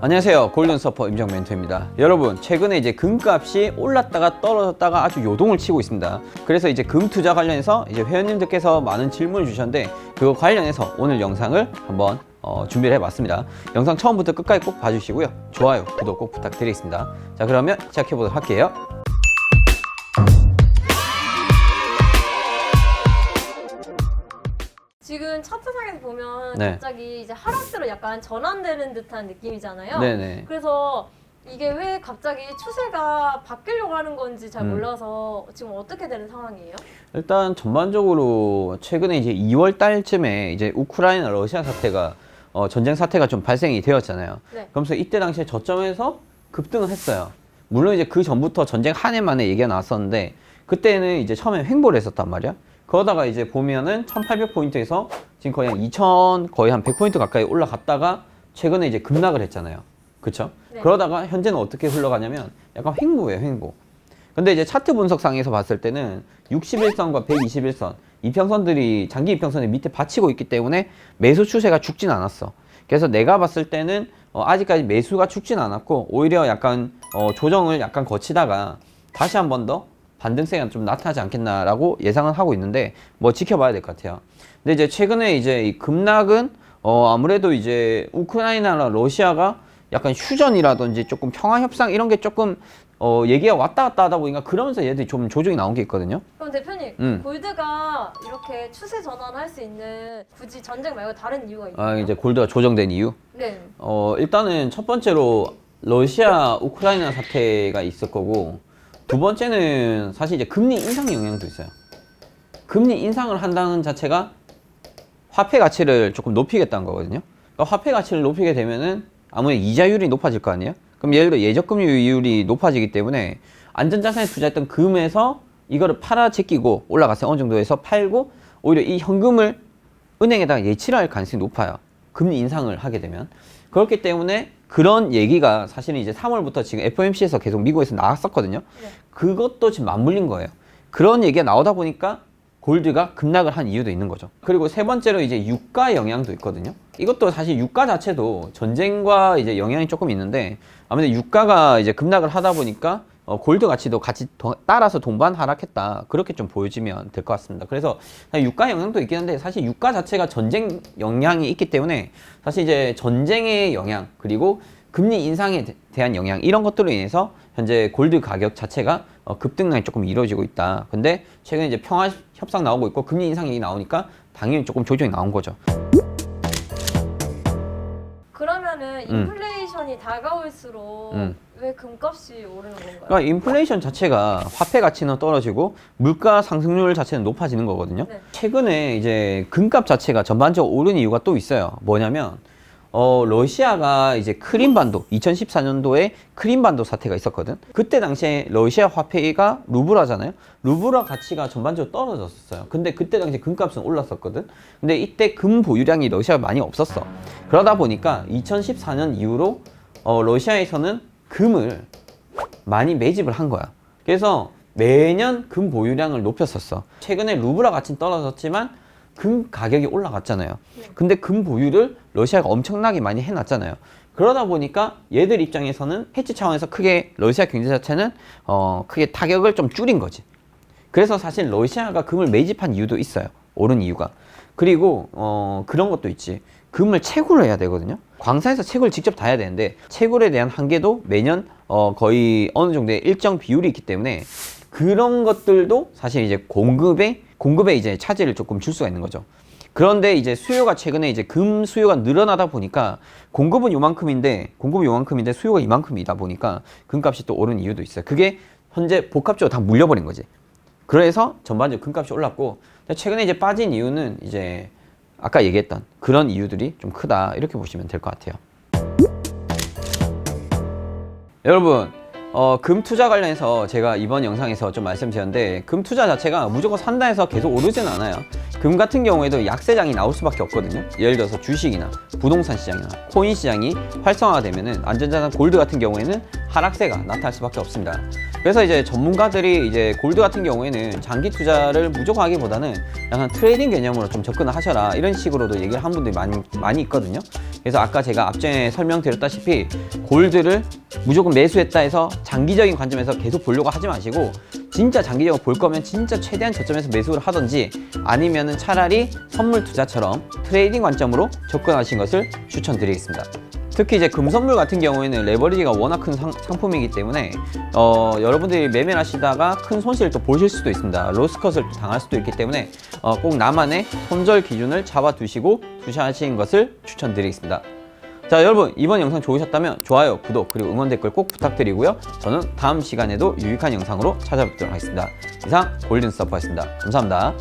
안녕하세요, 골든서퍼 임정 멘토입니다. 여러분, 최근에 이제 금값이 올랐다가 떨어졌다가 아주 요동을 치고 있습니다. 그래서 이제 금 투자 관련해서 이제 회원님들께서 많은 질문을 주셨는데 그거 관련해서 오늘 영상을 한번 준비를 해봤습니다. 영상 처음부터 끝까지 꼭 봐주시고요, 좋아요, 구독 꼭 부탁드리겠습니다. 자, 그러면 시작해 보도록 할게요. 지금 차트상에서 보면 네. 갑자기 이제 하락세로 약간 전환되는 듯한 느낌이잖아요. 네네. 그래서 이게 왜 갑자기 추세가 바뀌려고 하는 건지 잘 몰라서 지금 어떻게 되는 상황이에요? 일단 전반적으로 최근에 이제 2월 달쯤에 이제 우크라이나 러시아 사태가 전쟁 사태가 좀 발생이 되었잖아요. 네. 그러면서 이때 당시에 저점에서 급등을 했어요. 물론 이제 그 전부터 전쟁 한 해 만에 얘기가 나왔었는데 그때는 이제 처음에 횡보를 했었단 말이야. 그러다가 이제 보면은 1800포인트에서 지금 거의 한 2000, 거의 한 100포인트 가까이 올라갔다가 최근에 이제 급락을 했잖아요. 그쵸? 네. 그러다가 현재는 어떻게 흘러가냐면 약간 횡보예요, 횡보. 근데 이제 차트 분석상에서 봤을 때는 61선과 121선, 이평선들이 장기 이평선의 밑에 받치고 있기 때문에 매수 추세가 죽진 않았어. 그래서 내가 봤을 때는 아직까지 매수가 죽진 않았고 오히려 약간 조정을 약간 거치다가 다시 한 번 더 반등세가 좀 나타나지 않겠나라고 예상은 하고 있는데 뭐 지켜봐야 될 것 같아요. 근데 이제 최근에 이제 이 급락은 아무래도 이제 우크라이나나 러시아가 약간 휴전이라든지 조금 평화 협상 이런 게 조금 얘기가 왔다 갔다 하다 보니까 그러면서 얘들이 좀 조정이 나온 게 있거든요. 그럼 대표님, 골드가 이렇게 추세 전환할 수 있는 굳이 전쟁 말고 다른 이유가 있나요? 이제 골드가 조정된 이유. 네. 일단은 첫 번째로 러시아 우크라이나 사태가 있을 거고, 두 번째는 사실 이제 금리 인상 영향도 있어요. 금리 인상을 한다는 자체가 화폐 가치를 조금 높이겠다는 거거든요. 그러니까 화폐 가치를 높이게 되면은 아무래도 이자율이 높아질 거 아니에요? 그럼 예를 들어 예적금리율이 높아지기 때문에 안전자산에 투자했던 금에서 이거를 팔아 제끼고 올라갔어요. 어느 정도에서 팔고 오히려 이 현금을 은행에다가 예치를 할 가능성이 높아요. 금리 인상을 하게 되면. 그렇기 때문에 그런 얘기가 사실은 이제 3월부터 지금 FOMC에서 계속 미국에서 나왔었거든요. 네. 그것도 지금 맞물린 거예요. 그런 얘기가 나오다 보니까 골드가 급락을 한 이유도 있는 거죠. 그리고 세 번째로 이제 유가 영향도 있거든요. 이것도 사실 유가 자체도 전쟁과 이제 영향이 조금 있는데 아무래도 유가가 이제 급락을 하다 보니까 골드 가치도 같이 따라서 동반 하락했다. 그렇게 좀 보여지면 될 것 같습니다. 그래서 유가 영향도 있긴 한데 사실 유가 자체가 전쟁 영향이 있기 때문에 사실 이제 전쟁의 영향 그리고 금리 인상에 대한 영향 이런 것들로 인해서 현재 골드 가격 자체가 급등량이 조금 이루어지고 있다. 근데 최근에 이제 평화 협상 나오고 있고 금리 인상 얘기 나오니까 당연히 조금 조정이 나온 거죠. 그러면은 인플레이션이 다가올수록 왜 금값이 오르는 건가요? 그러니까 인플레이션 자체가 화폐 가치는 떨어지고 물가 상승률 자체는 높아지는 거거든요. 네. 최근에 이제 금값 자체가 전반적으로 오른 이유가 또 있어요. 뭐냐면 러시아가 이제 크림반도 2014년도에 크림반도 사태가 있었거든. 그때 당시에 러시아 화폐가 루블화잖아요. 루블화 가치가 전반적으로 떨어졌었어요. 근데 그때 당시에 금값은 올랐었거든. 근데 이때 금 보유량이 러시아가 많이 없었어. 그러다 보니까 2014년 이후로 러시아에서는 금을 많이 매집을 한 거야. 그래서 매년 금 보유량을 높였었어. 최근에 루블화 가치는 떨어졌지만 금 가격이 올라갔잖아요. 근데 금 보유를 러시아가 엄청나게 많이 해놨잖아요. 그러다 보니까 얘들 입장에서는 해치 차원에서 크게 러시아 경제 자체는 크게 타격을 좀 줄인 거지. 그래서 사실 러시아가 금을 매집한 이유도 있어요. 오른 이유가. 그리고 그런 것도 있지. 금을 채굴을 해야 되거든요. 광산에서 채굴을 직접 다 해야 되는데 채굴에 대한 한계도 매년 거의 어느 정도의 일정 비율이 있기 때문에 그런 것들도 사실 이제 공급에 이제 차질을 조금 줄 수가 있는 거죠. 그런데 이제 수요가 최근에 이제 금 수요가 늘어나다 보니까 공급이 요만큼인데 수요가 이만큼이다 보니까 금값이 또 오른 이유도 있어요. 그게 현재 복합적으로 다 물려버린 거지. 그래서 전반적으로 금값이 올랐고 최근에 이제 빠진 이유는 이제 아까 얘기했던 그런 이유들이 좀 크다 이렇게 보시면 될 것 같아요. 여러분 금 투자 관련해서 제가 이번 영상에서 좀 말씀드렸는데 금 투자 자체가 무조건 산다 해서 계속 오르진 않아요. 금 같은 경우에도 약세장이 나올 수밖에 없거든요. 예를 들어서 주식이나 부동산 시장이나 코인 시장이 활성화되면은 안전자산 골드 같은 경우에는 하락세가 나타날 수밖에 없습니다. 그래서 이제 전문가들이 이제 골드 같은 경우에는 장기 투자를 무조건 하기보다는 약간 트레이딩 개념으로 좀 접근을 하셔라 이런 식으로도 얘기를 한 분들이 많이 있거든요. 그래서 아까 제가 앞전에 설명드렸다시피 골드를 무조건 매수했다 해서 장기적인 관점에서 계속 보려고 하지 마시고 진짜 장기적으로 볼 거면 진짜 최대한 저점에서 매수를 하던지 아니면은 차라리 선물 투자처럼 트레이딩 관점으로 접근하신 것을 추천드리겠습니다. 특히 이제 금선물 같은 경우에는 레버리지가 워낙 큰 상품이기 때문에 여러분들이 매매를 하시다가 큰 손실을 또 보실 수도 있습니다. 로스컷을 또 당할 수도 있기 때문에 꼭 나만의 손절 기준을 잡아두시고 투자하시는 것을 추천드리겠습니다. 자, 여러분 이번 영상 좋으셨다면 좋아요, 구독, 그리고 응원 댓글 꼭 부탁드리고요. 저는 다음 시간에도 유익한 영상으로 찾아뵙도록 하겠습니다. 이상 골든스토퍼였습니다. 감사합니다.